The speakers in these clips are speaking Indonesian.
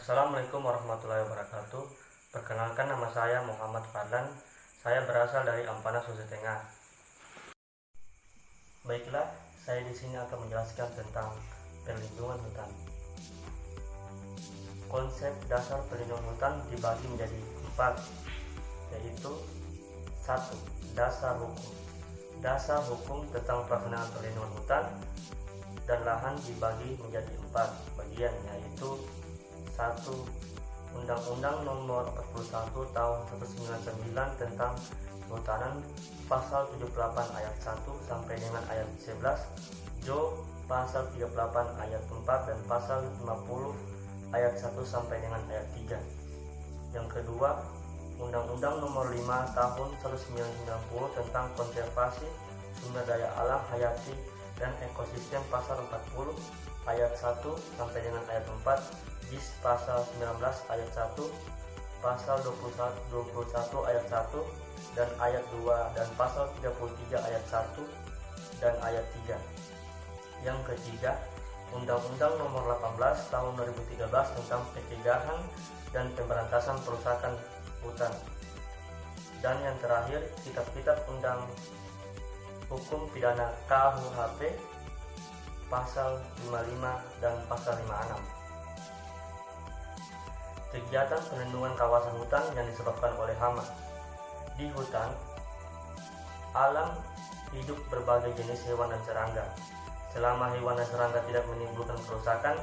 Assalamualaikum warahmatullahi wabarakatuh. Perkenalkan, nama saya Muhammad Fadlan. Saya berasal dari Ampana, Sulawesi Tengah. Baiklah, saya di sini akan menjelaskan tentang perlindungan hutan. Konsep dasar perlindungan hutan dibagi menjadi 4, yaitu 1. Dasar hukum. Dasar hukum tentang pelaksanaan perlindungan hutan dan lahan dibagi menjadi 4 bagian, yaitu 1. Undang-Undang Nomor 41 Tahun 1999 tentang Kehutanan, Pasal 78 ayat 1 sampai dengan ayat 11, Jo Pasal 38 ayat 4 dan Pasal 50 ayat 1 sampai dengan ayat 3. Yang kedua, Undang-Undang Nomor 5 Tahun 1990 tentang Konservasi Sumber Daya Alam Hayati dan Ekosistem, Pasal 40 ayat 1 sampai dengan ayat 4, JIS Pasal 19 ayat 1, Pasal 21 ayat 1 dan ayat 2, dan Pasal 33 ayat 1 dan ayat 3. Yang ketiga, Undang-Undang Nomor 18 Tahun 2013 tentang Pencegahan dan Pemberantasan Perusakan Hutan. Dan yang terakhir, kitab-kitab undang hukum pidana KUHP Pasal 55 dan Pasal 56. Kegiatan perlindungan kawasan hutan yang disebabkan oleh hama. Di hutan, alam hidup berbagai jenis hewan dan serangga. Selama hewan dan serangga tidak menimbulkan kerusakan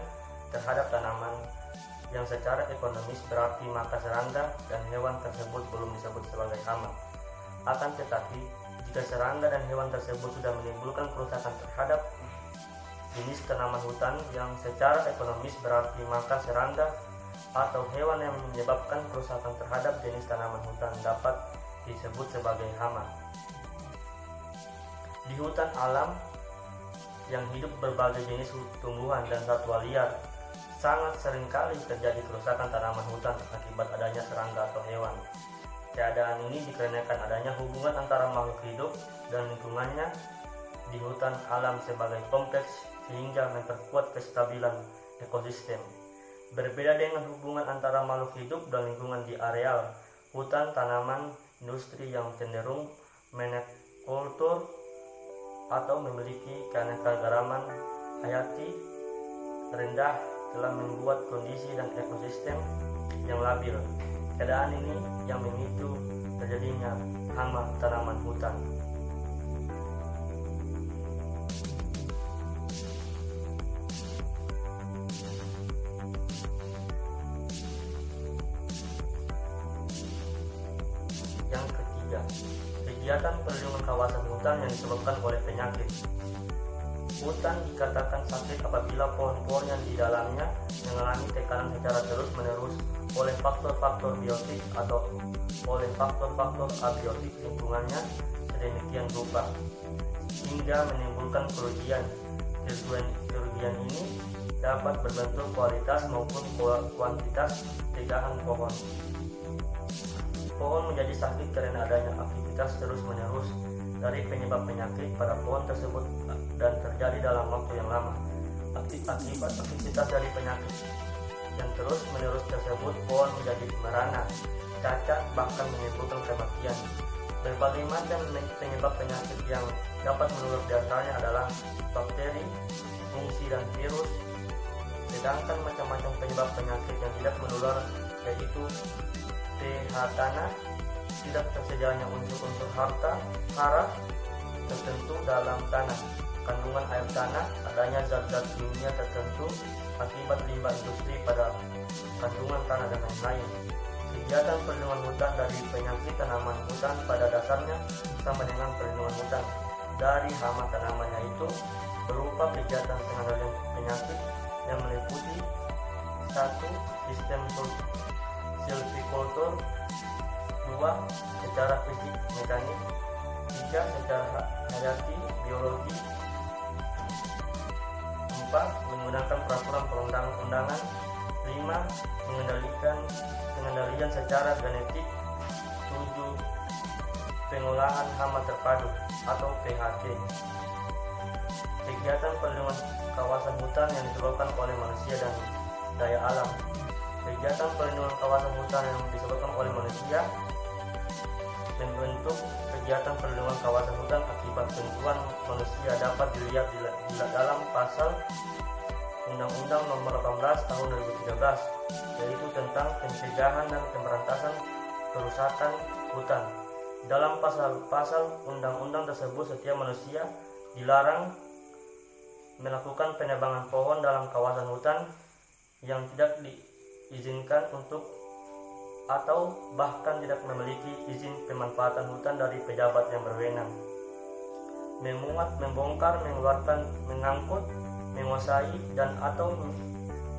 terhadap tanaman yang secara ekonomis berarti, maka serangga dan hewan tersebut belum disebut sebagai hama. Akan tetapi, jika serangga dan hewan tersebut sudah menimbulkan kerusakan terhadap jenis tanaman hutan yang secara ekonomis berarti, maka serangga atau hewan yang menyebabkan kerusakan terhadap jenis tanaman hutan dapat disebut sebagai hama. Di hutan alam yang hidup berbagai jenis tumbuhan dan satwa liar, sangat seringkali terjadi kerusakan tanaman hutan akibat adanya serangga atau hewan. Keadaan ini dikarenakan adanya hubungan antara makhluk hidup dan lingkungannya di hutan alam sebagai kompleks, sehingga memperkuat kestabilan ekosistem. Berbeda dengan hubungan antara makhluk hidup dan lingkungan di areal hutan tanaman industri yang cenderung monokultur atau memiliki keanekaragaman hayati rendah telah membuat kondisi dan ekosistem yang labil. Keadaan ini yang memicu terjadinya hama tanaman hutan. Yang ketiga, kegiatan perlindungan kawasan hutan yang disebabkan oleh penyakit. Hutan dikatakan sakit apabila pohon-pohon yang di dalamnya mengalami tekanan secara terus-menerus oleh faktor-faktor biotik atau oleh faktor-faktor abiotik lingkungannya sedemikian rupa hingga menimbulkan kerugian. Kerugian ini dapat berbentuk kualitas maupun kuantitas tegahan pohon. Pohon menjadi sakit karena adanya aktivitas terus-menerus dari penyebab penyakit pada pohon tersebut dan terjadi dalam waktu yang lama. Akibat aktivitas dari penyakit yang terus-menerus tersebut, pohon menjadi merana, cacat, bahkan menimbulkan kematian. Berbagai macam penyebab penyakit yang dapat menular diantaranya adalah bakteri, fungsi, dan virus. Sedangkan macam-macam penyebab penyakit yang tidak menular yaitu pH tanah, tidak tersedianya unsur-unsur hara tertentu dalam tanah, kandungan air tanah, adanya zat-zat kimia tertentu akibat limbah industri pada kandungan tanah, dan lain-lain. Kegiatan perlindungan hutan dari penyakit tanaman hutan pada dasarnya sama dengan perlindungan hutan dari hama tanaman, yaitu berupa kegiatan pengendalian penyakit yang meliputi 1. Sistem silvikultur, 2. Secara fisik mekanik, 3. Secara hayati biologi, 4. Menggunakan peraturan perundang-undangan, 5. Pengendalian secara genetik, 7. Pengolahan hama terpadu atau PHT. Kegiatan perlindungan kawasan hutan yang disebabkan oleh manusia dan daya alam. Kegiatan perlindungan kawasan hutan yang disebabkan oleh manusia membentuk kegiatan perlindungan kawasan hutan akibat tentuan manusia dapat dilihat di dalam pasal Undang-Undang Nomor 18 Tahun 2013, yaitu tentang pencegahan dan pemberantasan kerusakan hutan. Dalam pasal undang-undang tersebut, setiap manusia dilarang melakukan penebangan pohon dalam kawasan hutan yang tidak diizinkan atau bahkan tidak memiliki izin pemanfaatan hutan dari pejabat yang berwenang. Memuat, membongkar, mengeluarkan, mengangkut, menguasai dan atau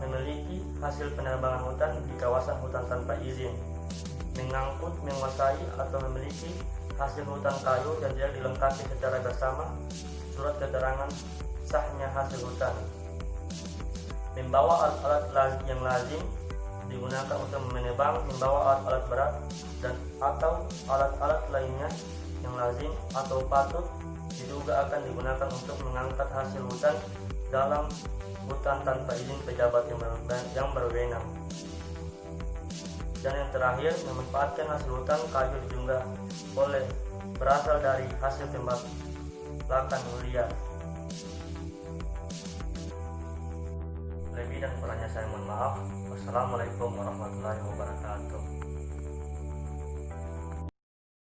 memiliki hasil penebangan hutan di kawasan hutan tanpa izin. Mengangkut, menguasai atau memiliki hasil hutan kayu yang tidak dilengkapi secara bersama surat keterangan sahnya hasil hutan. Membawa alat-alat yang lazim digunakan untuk menebang, membawa alat-alat berat dan atau alat-alat lainnya yang lazim atau patut diduga akan digunakan untuk mengangkat hasil hutan dalam hutan tanpa izin pejabat yang berwenang. Dan yang terakhir, memanfaatkan hasil hutan kayu juga boleh berasal dari hasil pembakaran liar. Lebih dan kurangnya saya mohon maaf. Wassalamualaikum warahmatullahi wabarakatuh.